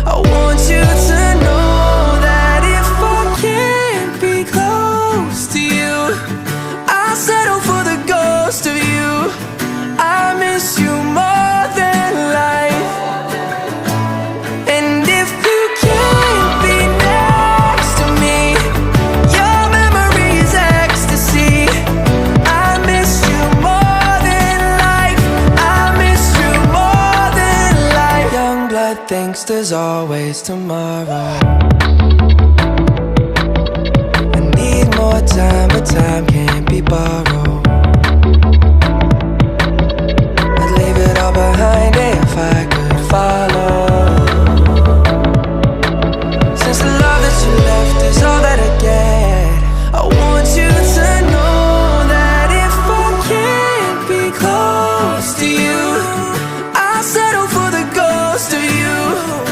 I want you to know that if I can't be close to you, I'll settle for the ghost of you. I miss you more than life. And if you can't be next to me, your memory is ecstasy. I miss you more than life. I miss you more than life. Young blood thinks there's always tomorrow. I need more time, but time can't be borrowed. I'd leave it all behind if I could follow.